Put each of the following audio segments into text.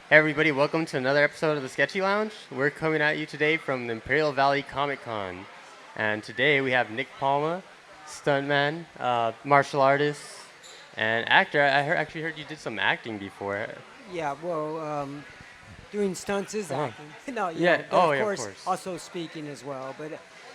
Hey everybody, welcome to another episode of the Sketchy Lounge. We're coming at you today from the Imperial Valley Comic Con. And today we have Nick Palma, stuntman, martial artist, and actor. Actually heard you did some acting before. Yeah, well, doing stunts is Uh-huh. acting. No, Yeah, but oh of yeah, of course, course. also speaking as well.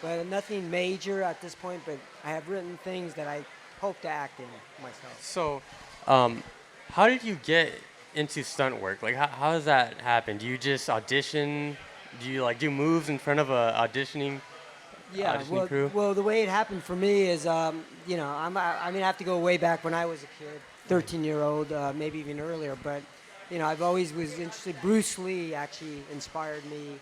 But nothing major at this point. But I have written things that I hope to act in myself. So, um, how did you get into stunt work? Like, how does that happen? Do you just audition? Do you like do moves in front of a Yeah, auditioning crew? the way it happened for me is, I mean, I have to go way back when I was a kid, 13-year-old, maybe even earlier. But I've always was interested. Bruce Lee actually inspired me.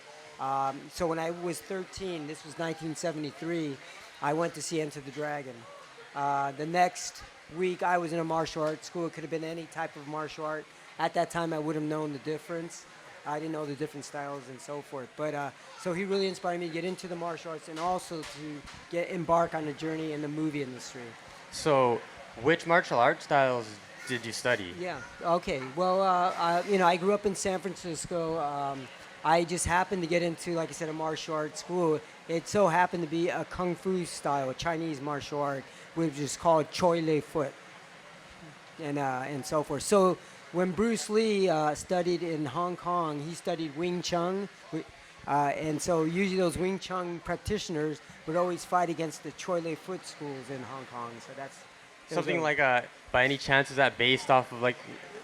So when I was 13, this was 1973, I went to see Enter the Dragon. The next week, I was in a martial arts school. It could have been any type of martial art. At that time, I would have known the difference. I didn't know the different styles and so forth. But so he really inspired me to get into the martial arts and also to embark on a journey in the movie industry. So, which martial art styles did you study? Yeah. Okay. Well, I grew up in San Francisco. I just happened to get into, like I said, a martial arts school. It so happened to be a kung fu style, a Chinese martial art, which is called Choi Lei Foot, and so forth. So when Bruce Lee studied in Hong Kong, he studied Wing Chun, and so usually those Wing Chun practitioners would always fight against the Choi Lei Foot schools in Hong Kong. So there's Something a like by any chance is that based off of like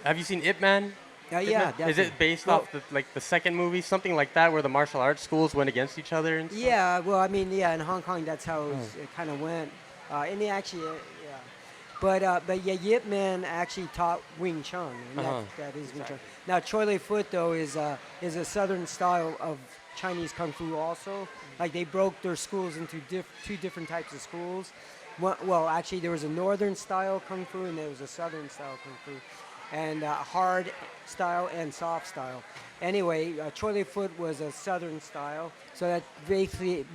have you seen Ip Man? Ip yeah, Man? Is definitely. it based Well, off the second movie, something like that, where the martial arts schools went against each other and stuff? yeah, well, I mean, yeah, in Hong Kong, that's how Oh. it kind of went. And they actually, yeah. But yeah, Yip Man actually taught Wing Chun, and Uh-huh. that is Wing Chun. Exactly. Now, Choi Lei Foot, though, is a southern style of Chinese Kung Fu also. Like, they broke their schools into two different types of schools. Well, actually, there was a northern style Kung Fu, and there was a southern style Kung Fu. And hard style and soft style. Anyway, Choi Lei Foot was a southern style, so that basically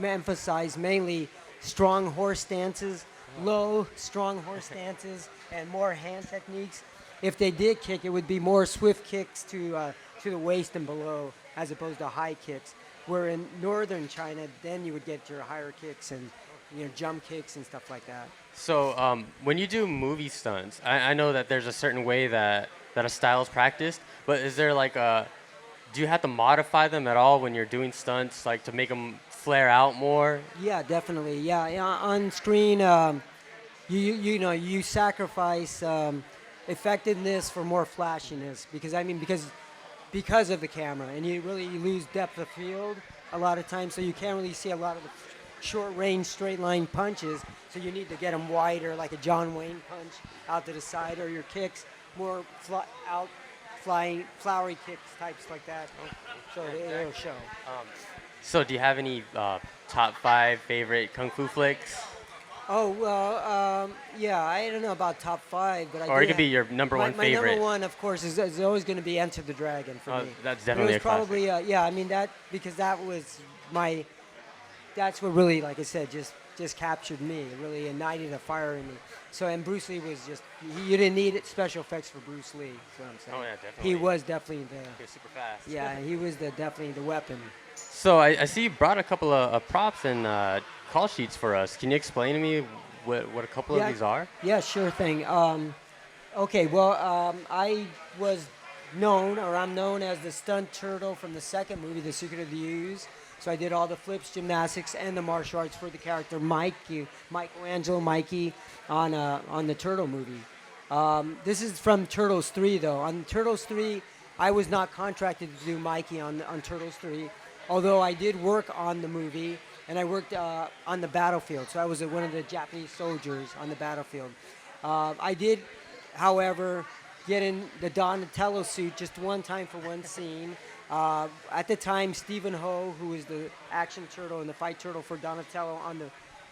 emphasized mainly strong horse stances, low, strong horse stances, and more hand techniques. If they did kick, it would be more swift kicks to the waist and below, as opposed to high kicks. Where in northern China, then you would get your higher kicks and jump kicks and stuff like that. So when you do movie stunts, I know that there's a certain way that a style is practiced, but is there like a do you have to modify them at all when you're doing stunts, like to make them flare out more? Yeah, definitely. Yeah, yeah, on screen, you sacrifice effectiveness for more flashiness because of the camera, and you lose depth of field a lot of times, so you can't really see a lot of the short range straight line punches. So you need to get them wider, like a John Wayne punch out to the side, or your kicks more out flying flowery kicks types like that. So it'll show. So do you have any top five favorite kung fu flicks, Oh well, yeah. I don't know about top five, but I or do it could be have. your number one My number favorite? one, of course, is always going to be Enter the Dragon for me. That's But it definitely was a classic. probably yeah. I mean that because that was my. That's what really, like I said, just captured me. It really ignited a fire in me. So and Bruce Lee was just you didn't need special effects for Bruce Lee. That's what I'm saying. Oh yeah, He definitely. was definitely He was super fast. he was definitely the weapon. So I see you brought a couple of props and call sheets for us. Can you explain to me what a couple of Yeah, these are? yeah, sure thing. Okay, well, I was known, or I'm known as the stunt turtle from the second movie, The Secret of the Ooze. So I did all the flips, gymnastics, and the martial arts for the character Michelangelo Mikey, on the Turtle movie. This is from Turtles 3, though. On Turtles 3, I was not contracted to do Mikey on Turtles 3, although I did work on the movie, and I worked on the battlefield. So I was one of the Japanese soldiers on the battlefield. I did, however, get in the Donatello suit just one time for one scene. At the time, Stephen Ho, who was the action turtle and the fight turtle for Donatello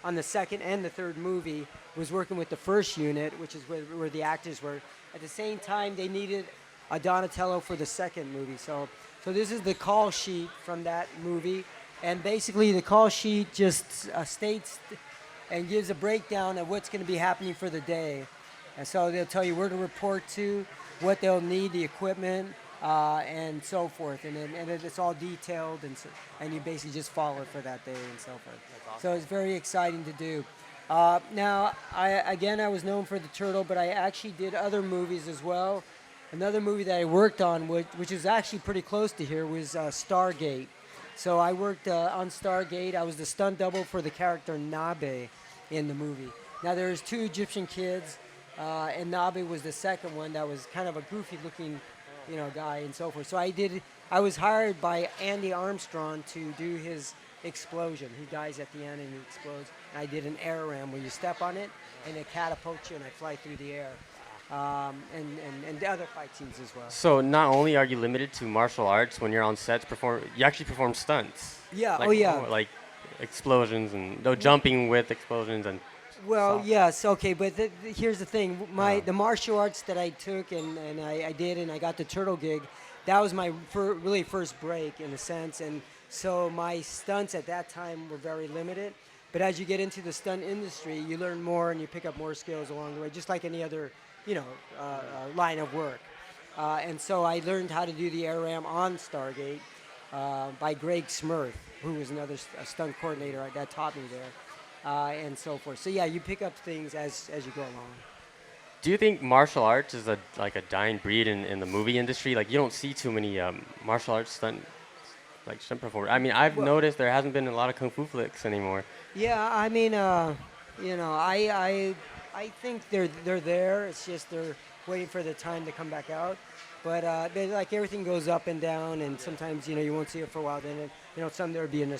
on the second and the third movie, was working with the first unit, which is where the actors were. At the same time, they needed a Donatello for the second movie. So this is the call sheet from that movie, and basically the call sheet just states and gives a breakdown of what's going to be happening for the day. And so they'll tell you where to report to, what they'll need, the equipment, and so forth, and it's all detailed, and you basically just follow it for that day and so forth. So it's very exciting to do. Now, I was known for the turtle, but I actually did other movies as well. Another movie that I worked on, which is actually pretty close to here, was Stargate. So I worked on Stargate. I was the stunt double for the character Nabe in the movie. Now there's two Egyptian kids, and Nabe was the second one that was kind of a goofy-looking, guy and so forth. So I was hired by Andy Armstrong to do his explosion. He dies at the end and he explodes. And I did an air ram where you step on it and it catapults you and I fly through the air. And the other fight scenes as well. So not only are you limited to martial arts when you're on sets, you actually perform stunts. Yeah. Like, Oh yeah. Like explosions and jumping with explosions and. Well, stuff. yes, okay, but here's the thing: the martial arts that I took and I did, and I got the turtle gig. That was my really first break in a sense, and so my stunts at that time were very limited. But as you get into the stunt industry, you learn more and you pick up more skills along the way, just like any other, line of work. And so I learned how to do the air ram on Stargate by Greg Smurth, who was another stunt coordinator that taught me there. And so forth. So yeah, you pick up things as you go along. Do you think martial arts is a dying breed in the movie industry? Like you don't see too many martial arts stunt performers. I mean, I've noticed there hasn't been a lot of kung fu flicks anymore. Yeah, I mean, I think they're there. It's just they're waiting for the time to come back out. But like everything goes up and down, and sometimes you won't see it for a while. Then some there'll be a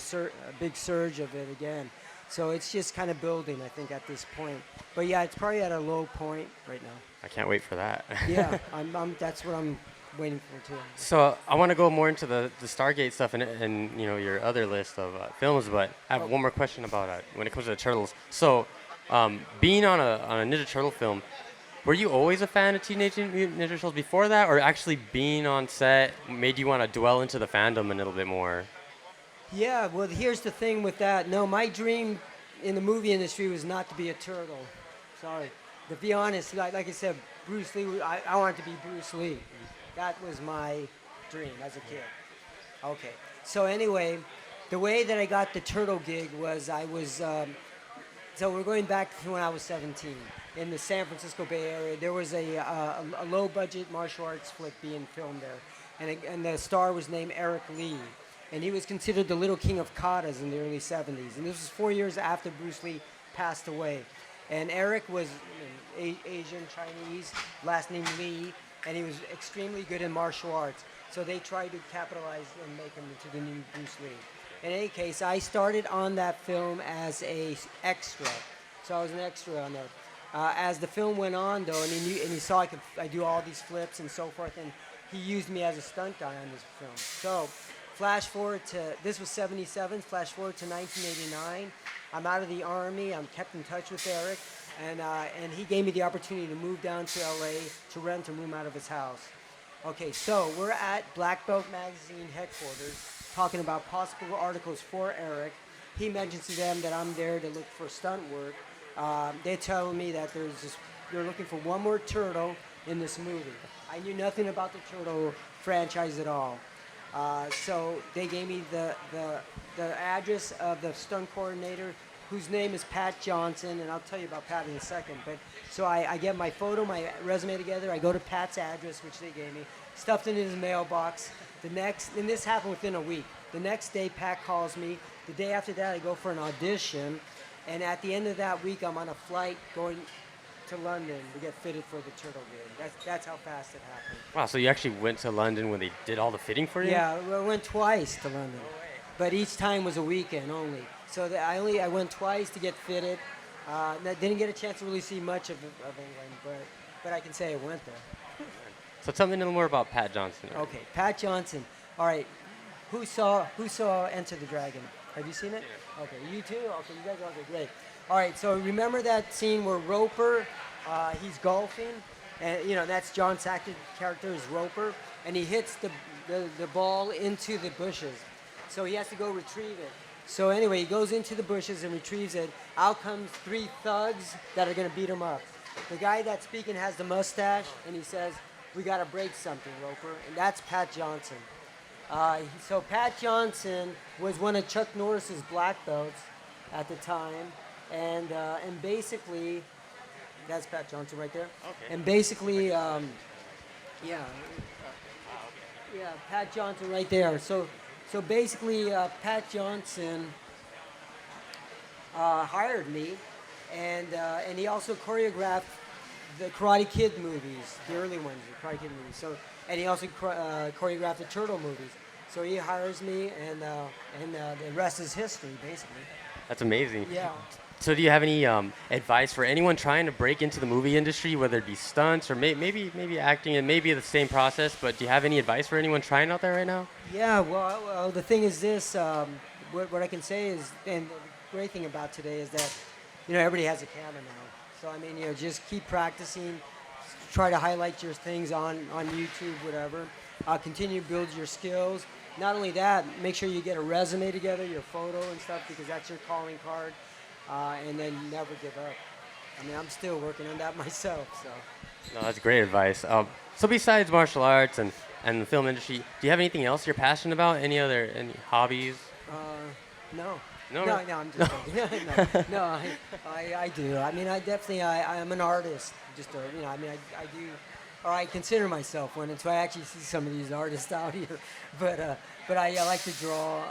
big surge of it again. So it's just kind of building, I think, at this point. But yeah, it's probably at a low point right now. I can't wait for that. Yeah, that's what I'm waiting for too. So I want to go more into the Stargate stuff and your other list of films, but I have one more question about when it comes to the turtles. So being on a Ninja Turtle film, were you always a fan of Teenage Mutant Ninja Turtles before that, or actually being on set made you want to dwell into the fandom a little bit more? Yeah, well, here's the thing with that. No, my dream in the movie industry was not to be a turtle. Sorry. To be honest, like I said, Bruce Lee, I wanted to be Bruce Lee. That was my dream as a kid. Okay. So anyway, the way that I got the turtle gig was so we're going back to when I was 17. In the San Francisco Bay Area, there was a low-budget martial arts flick being filmed there. And the star was named Eric Lee. And he was considered the little king of katas in the early 70s. And this was 4 years after Bruce Lee passed away. And Eric was Asian, Chinese, last name Lee, and he was extremely good in martial arts. So they tried to capitalize and make him into the new Bruce Lee. In any case, I started on that film as an extra. So I was an extra on there. As the film went on, though, and he saw I do all these flips and so forth, and he used me as a stunt guy on this film. So flash forward to, this was 77, flash forward to 1989. I'm out of the Army. I'm kept in touch with Eric, and he gave me the opportunity to move down to LA to rent a room out of his house. Okay, so we're at Black Belt Magazine headquarters talking about possible articles for Eric. He mentions to them that I'm there to look for stunt work. They're telling me that they're looking for one more turtle in this movie. I knew nothing about the turtle franchise at all. So they gave me the address of the stunt coordinator, whose name is Pat Johnson, and I'll tell you about Pat in a second. But so I get my photo, my resume together. I go to Pat's address, which they gave me, stuffed it in his mailbox. And this happened within a week. The next day, Pat calls me. The day after that, I go for an audition, and at the end of that week, I'm on a flight going to London to get fitted for the turtle gig. That's how fast it happened. Wow, so you actually went to London when they did all the fitting for you? Yeah, well, I went twice to London, but each time was a weekend only. So I went twice to get fitted. I didn't get a chance to really see much of England, but I can say I went there. So tell me a little more about Pat Johnson. Okay, Pat Johnson. All right, who saw Enter the Dragon? Have you seen it? Yeah. Okay, you too? Okay, you guys are okay, great. All right, so remember that scene where Roper, he's golfing, and that's John Saxon's character is Roper, and he hits the ball into the bushes. So he has to go retrieve it. So anyway, he goes into the bushes and retrieves it. Out comes 3 thugs that are going to beat him up. The guy that's speaking has the mustache, and he says, we got to break something, Roper, and that's Pat Johnson. So Pat Johnson was one of Chuck Norris's black belts at the time, and basically, that's Pat Johnson right there. Okay. And basically, yeah, yeah, Pat Johnson right there. So basically, Pat Johnson hired me, and he also choreographed the Karate Kid movies, the early ones, the Karate Kid movies. So, and he also choreographed the Turtle movies. So he hires me, and the rest is history, basically. That's amazing. Yeah. So do you have any advice for anyone trying to break into the movie industry, whether it be stunts or maybe acting, and maybe the same process? But do you have any advice for anyone trying out there right now? Yeah. Well, the thing is this. What I can say is, and the great thing about today is that, everybody has a camera now. So I mean, just keep practicing. Try to highlight your things on YouTube, whatever. Continue to build your skills. Not only that, make sure you get a resume together, your photo and stuff, because that's your calling card. And then never give up. I mean, I'm still working on that myself. So. No, that's great advice. So besides martial arts and the film industry, do you have anything else you're passionate about? Any hobbies? No. No. No, I'm just joking. No, I do. I mean, I'm an artist. Just, I mean, I do, or I consider myself one until I actually see some of these artists out here. But I like to draw.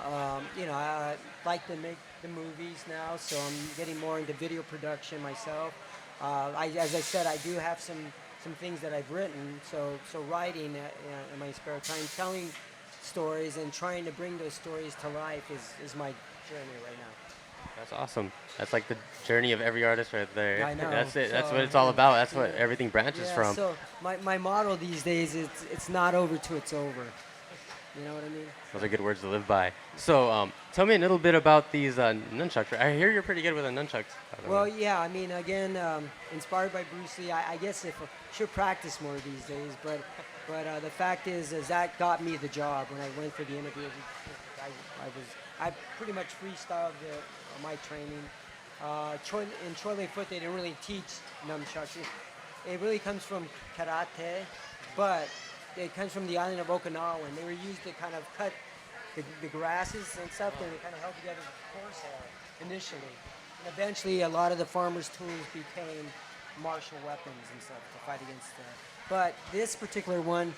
I like to make the movies now, so I'm getting more into video production myself. As I said, I do have some things that I've written. So writing in my spare time, telling stories and trying to bring those stories to life is my journey right now. That's awesome. That's like the journey of every artist right there. I know. That's it. That's So, what it's all about. That's what everything branches Yeah, from. so my motto these days is it's not over till it's over. You know what I mean? Those are good words to live by. So tell me a little bit about these nunchucks. I hear you're pretty good with the nunchucks. by the Well, way. yeah. I mean, again, inspired by Bruce Lee. I guess if should practice more these days, but the fact is that got me the job when I went for the interview. I pretty much freestyled my training. In Chole Foot, they didn't really teach nunchucks. It really comes from karate, but it comes from the island of Okinawa, and they were used to kind of cut the grasses and stuff, and they kind of held together the torso initially. And eventually, a lot of the farmers' tools became martial weapons and stuff to fight against But this particular one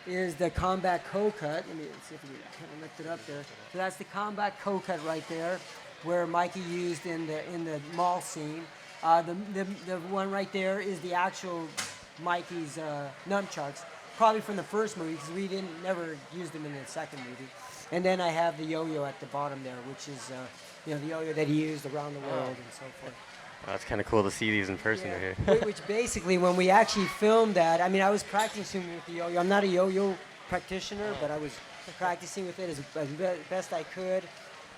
is the combat co-cut. Let me see if you can lift it up there. So that's the combat co-cut right there, where Mikey used in the mall scene. The one right there is the actual Mikey's nunchucks, probably from the first movie because we never used them in the second movie. And then I have the yo-yo at the bottom there, which is the yo-yo that he used around the world and so forth. Oh, that's kind of cool to see these in person right here. Which basically, when we actually filmed that, I mean, I was practicing with the yo-yo. I'm not a yo-yo practitioner, but I was practicing with it as best I could.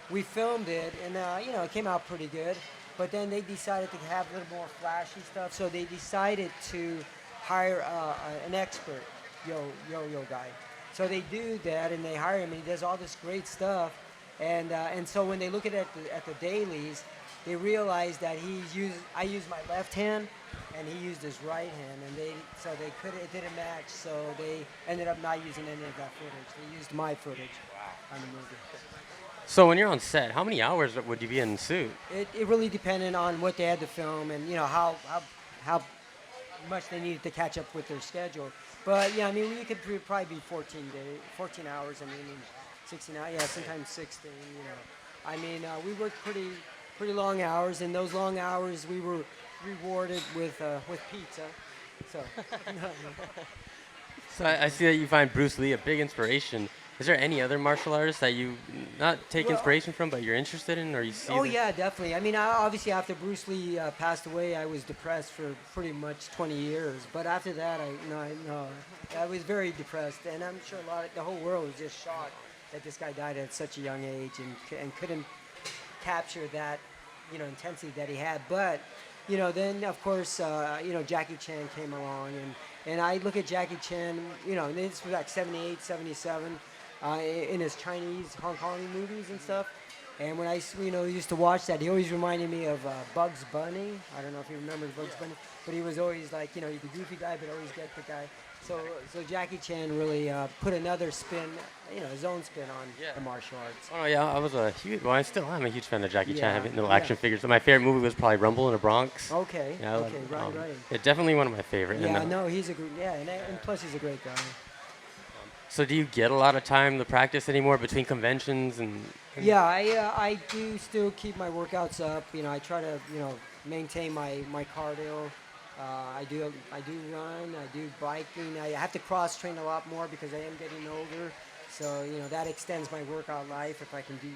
We filmed it, and it came out pretty good. But then they decided to have a little more flashy stuff, so they decided to hire an expert yo-yo guy. So they do that, and they hire him, and he does all this great stuff. And so when they look at the dailies, they realized that I used my left hand, and he used his right hand, and it didn't match. So they ended up not using any of that footage. They used my footage on the movie. So when you're on set, how many hours would you be in suit? It really depended on what they had to film and how much they needed to catch up with their schedule. But yeah, I mean, you could probably be 14 hours. I mean, 16 hours. Yeah, sometimes 16. I mean, we worked pretty long hours, and those long hours we were rewarded with pizza. So. So I see that you find Bruce Lee a big inspiration. Is there any other martial artists that you not take inspiration from, but you're interested in, or you see? Oh yeah, definitely. I mean, obviously after Bruce Lee passed away, I was depressed for pretty much 20 years. But after that, I was very depressed, and I'm sure the whole world was just shocked that this guy died at such a young age and couldn't capture that intensity that he had. But then of course Jackie Chan came along, and I look at Jackie Chan, this was like 78, 77. In his Chinese, Hong Kong movies and stuff. And when I used to watch that, he always reminded me of Bugs Bunny. I don't know if you remember Bugs Bunny, but he was always like, the goofy guy, but always get the guy. So Jackie Chan really put another spin, his own spin on Yeah. the martial arts. Oh yeah, I was a huge. Well, I still am a huge fan of Jackie Chan. Yeah, Having little yeah. action figures. So my favorite movie was probably Rumble in the Bronx. Okay, Yeah, okay, right. it's definitely one of my favorite. Yeah, no, he's a great, and plus he's a great guy. So do you get a lot of time to practice anymore between conventions and Yeah, I do still keep my workouts up. I try to maintain my cardio. I do run. I do biking. I have to cross train a lot more because I am getting older. So that extends my workout life if I can do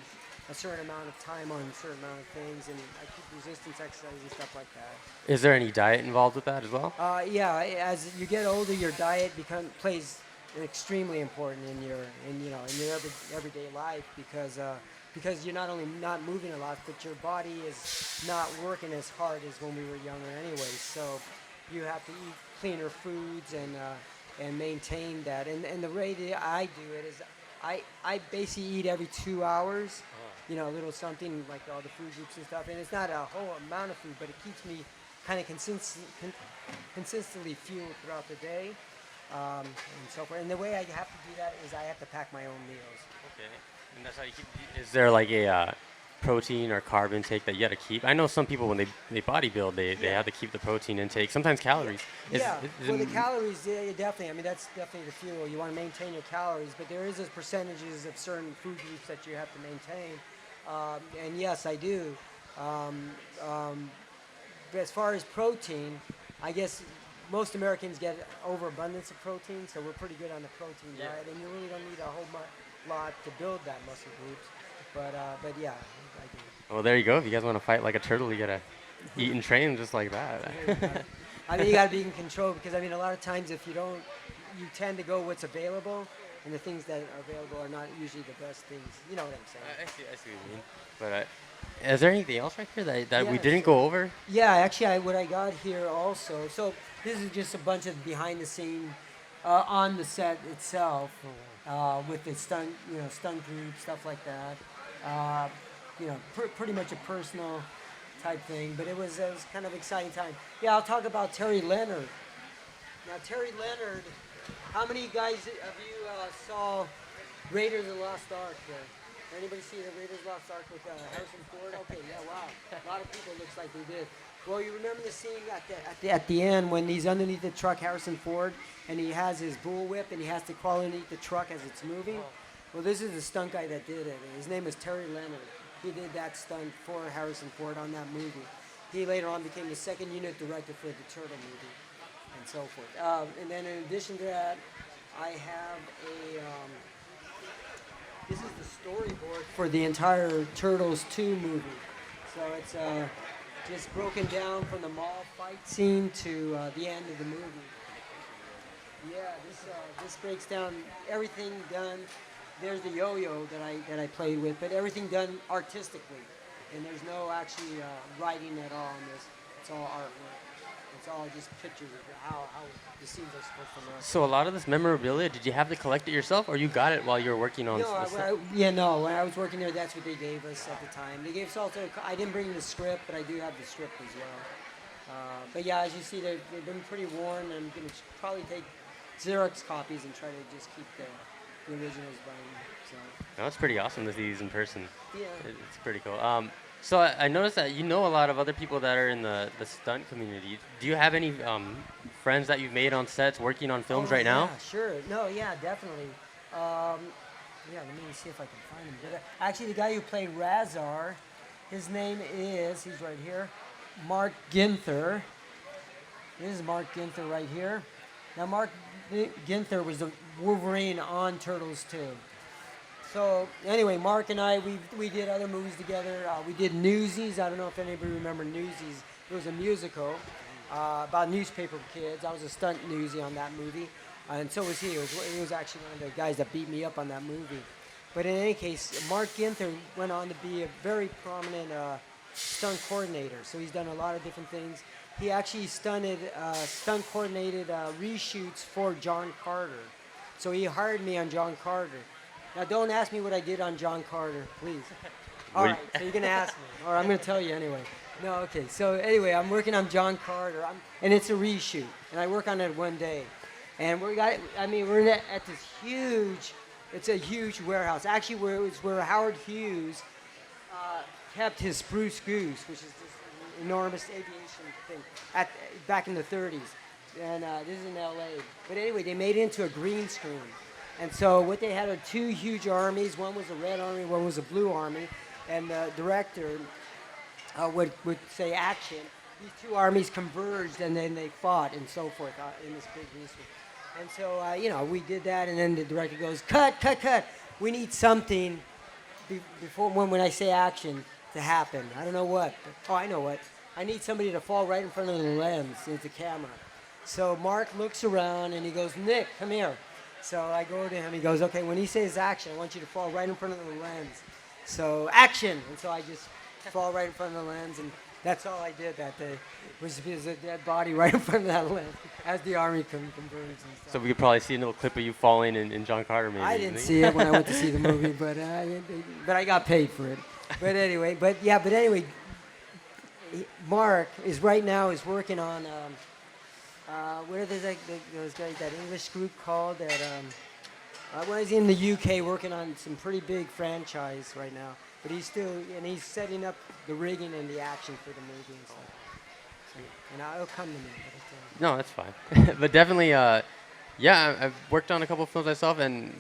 a certain amount of time on a certain amount of things, and I keep resistance exercises and stuff like that. is there any diet involved with that as well? Yeah, as you get older, your diet plays extremely important in your everyday life because you're not only not moving a lot, but your body is not working as hard as when we were younger anyway. So you have to eat cleaner foods and maintain that. And the way that I do it is I basically eat every 2 hours. A little something like all the food groups and stuff. And it's not a whole amount of food, but it keeps me kind of consistently fueled throughout the day. And so forth. And the way I have to do that is I have to pack my own meals. Okay. And that's how you keep. Is there like a protein or carb intake that you got to keep? I know some people when they bodybuild, they have to keep the protein intake. Sometimes calories. Well, the calories, yeah, definitely. I mean, that's definitely the fuel. You want to maintain your calories, but there is percentages of certain food groups that you have to maintain. And yes, I do. But as far as protein, I guess most Americans get overabundance of protein, so we're pretty good on the protein diet, and you really don't need a whole lot to build that muscle groups. But yeah, I do. Well, there you go. If you guys want to fight like a turtle, you gotta eat and train just like that. I mean, you got to be in control because a lot of times if you don't, you tend to go what's available, and the things that are available are not usually the best things. You know what I'm saying? I see what you mean. But is there anything else right here that we Yeah, didn't go over? Yeah, actually, what I got here also. So this is just a bunch of behind the scene on the set itself with the stunt group, stuff like that. Pretty much a personal type thing, but it was kind of exciting time. Yeah, I'll talk about Terry Leonard. Now, Terry Leonard, how many guys of you saw Raiders of the Lost Ark there? Anybody see the Raiders of the Lost Ark with Harrison Ford? Okay, yeah, wow. A lot of people looks like they did. Well, you remember the scene at the end when he's underneath the truck, Harrison Ford, and he has his bullwhip and he has to crawl underneath the truck as it's moving? Well, this is the stunt guy that did it. His name is Terry Leonard. He did that stunt for Harrison Ford on that movie. He later on became the second unit director for the Turtle movie and so forth. And then in addition to that, I have this is the storyboard for the entire Turtles 2 movie. So it's just broken down from the mall fight scene to the end of the movie. Yeah, this breaks down everything done. There's the yo-yo that I played with, but everything done artistically, and there's no actually writing at all in this. It's all artwork. It's all just pictures of how the scenes are supposed to look. So a lot of this memorabilia, did you have to collect it yourself, or you got it while you were working on? No, when I was working there, that's what they gave us at the time. They gave us also. I didn't bring the script, but I do have the script as well. But yeah, as you see, they've been pretty worn. I'm gonna probably take Xerox copies and try to just keep the originals by me. So. No, it's pretty awesome to see these in person. Yeah. It's pretty cool. So I noticed that you know a lot of other people that are in the stunt community. Do you have any friends that you've made on sets working on films right now? Yeah, sure. No, yeah, definitely. Yeah, let me see if I can find him. Actually, the guy who played Razar, his name is, he's right here, Mark Ginther. This is Mark Ginther right here. Now, Mark Ginther was the Wolverine on Turtles 2. So anyway, Mark and I, we did other movies together. We did Newsies. I don't know if anybody remember Newsies. It was a musical about newspaper kids. I was a stunt newsie on that movie, and so was he. He was actually one of the guys that beat me up on that movie. But in any case, Mark Ginther went on to be a very prominent stunt coordinator. So he's done a lot of different things. He actually stunt coordinated reshoots for John Carter. So he hired me on John Carter. Now, don't ask me what I did on John Carter, please. All right, so you're going to ask me. All right, I'm going to tell you anyway. No, okay. So anyway, I'm working on John Carter, and it's a reshoot, and I work on it one day. And we're at this huge, it's a huge warehouse. Actually, where Howard Hughes kept his Spruce Goose, which is this enormous aviation thing, back in the 30s. And this is in L.A. But anyway, they made it into a green screen. And so what they had are two huge armies. One was a red army, one was a blue army. And the director would say action. These two armies converged, and then they fought and so forth in this big green screen. And so, we did that, and then the director goes, cut, cut, cut. We need something before when I say action to happen. I don't know what. I know what. I need somebody to fall right in front of the lens into camera. So Mark looks around, and he goes, Nick, come here. So I go to him. He goes, okay, when he says action, I want you to fall right in front of the lens. So action. And so I just fall right in front of the lens, and that's all I did that day. Was a dead body right in front of that lens as the army converged and stuff. So we could probably see a little clip of you falling in John Carter, maybe. I didn't see it when I went to see the movie, but I got paid for it. But anyway, Mark is right now working on what are those guys, that English group called that? Well, he's in the UK working on some pretty big franchise right now. But he's setting up the rigging and the action for the movie and stuff. So, and it'll come to me. No, that's fine. But definitely, I've worked on a couple of films myself, and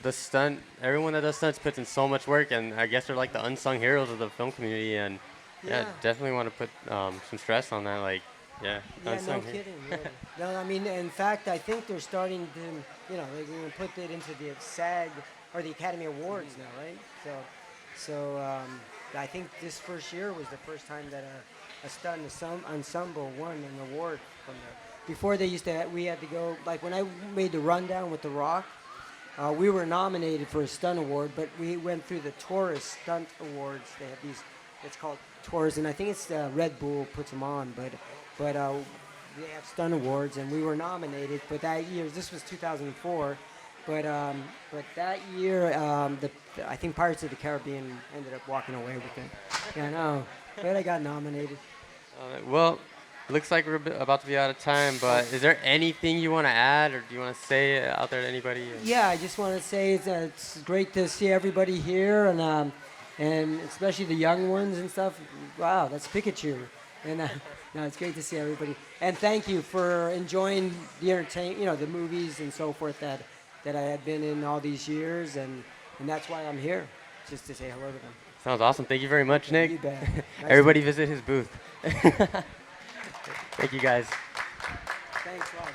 everyone that does stunts puts in so much work, and I guess they're like the unsung heroes of the film community, and definitely want to put some stress on that, like, no kidding. Yeah. No, I mean, in fact, I think they're starting to, they're going to put it into the SAG or the Academy Awards now, right? So I think this first year was the first time that a stunt ensemble won an award from there. Before we had to go, like when I made the rundown with The Rock, we were nominated for a stunt award, but we went through the Taurus Stunt Awards. They have these, it's called Taurus, and I think it's Red Bull puts them on, but they have stunt awards, and we were nominated. But that year, this was 2004. But that year, I think Pirates of the Caribbean ended up walking away with it. Yeah, I know. But I got nominated. Well, looks like we're about to be out of time, but is there anything you want to add, or do you want to say out there to anybody? Yeah, I just want to say it's great to see everybody here, and especially the young ones and stuff. Wow, that's Pikachu. And no, it's great to see everybody. And thank you for enjoying the the movies and so forth that I had been in all these years, and that's why I'm here, just to say hello to them. Sounds awesome. Thank you very much, Nick. You bet. Nice Everybody visit his booth. Thank you, guys. Thanks a lot.